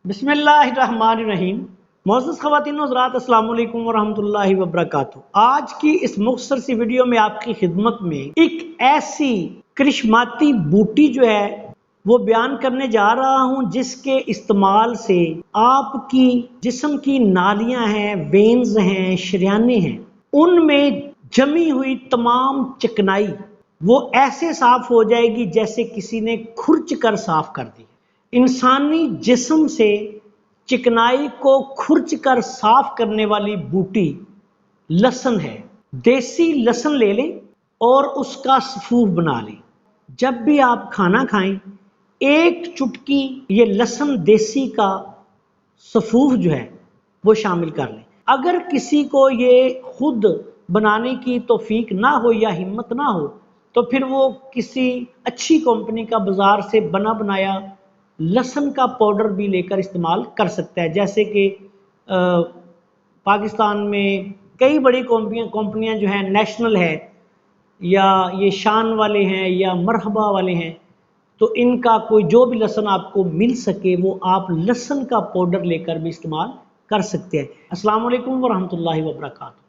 बिस्मिल्लाहिर्रहमानिर्रहीम। मोअज़्ज़ज़ ख़वातीन व हज़रात, अस्सलाम वालेकुम वरहमतुल्लाहि वबरकातुहू। आज की इस मुख्तसर सी वीडियो में आपकी खिदमत में एक ऐसी करिश्माती बूटी जो है वो बयान करने जा रहा हूँ, जिसके इस्तेमाल से आपकी जिस्म की नालियाँ हैं, वेन्स हैं, शरियानें हैं, उनमें जमी हुई तमाम चिकनाई वो ऐसे साफ हो जाएगी जैसे किसी ने खुरच कर साफ कर दी। इंसानी जिस्म से चिकनाई को खुरच कर साफ करने वाली बूटी लहसुन है। देसी लहसुन ले लें और उसका सफूफ बना लें। जब भी आप खाना खाएं, एक चुटकी ये लहसुन देसी का सफूफ जो है वो शामिल कर लें। अगर किसी को ये खुद बनाने की तौफीक ना हो या हिम्मत ना हो, तो फिर वो किसी अच्छी कंपनी का बाजार से बना बनाया लहसुन का पाउडर भी लेकर इस्तेमाल कर सकता है। जैसे कि पाकिस्तान में कई बड़ी कंपनियां जो हैं, नेशनल है या ये शान वाले हैं या मरहबा वाले हैं, तो इनका कोई जो भी लहसुन आपको मिल सके वो आप लहसुन का पाउडर लेकर भी इस्तेमाल कर सकते हैं। अस्सलाम वालेकुम वरहमतुल्लाहि वबरकातुहू।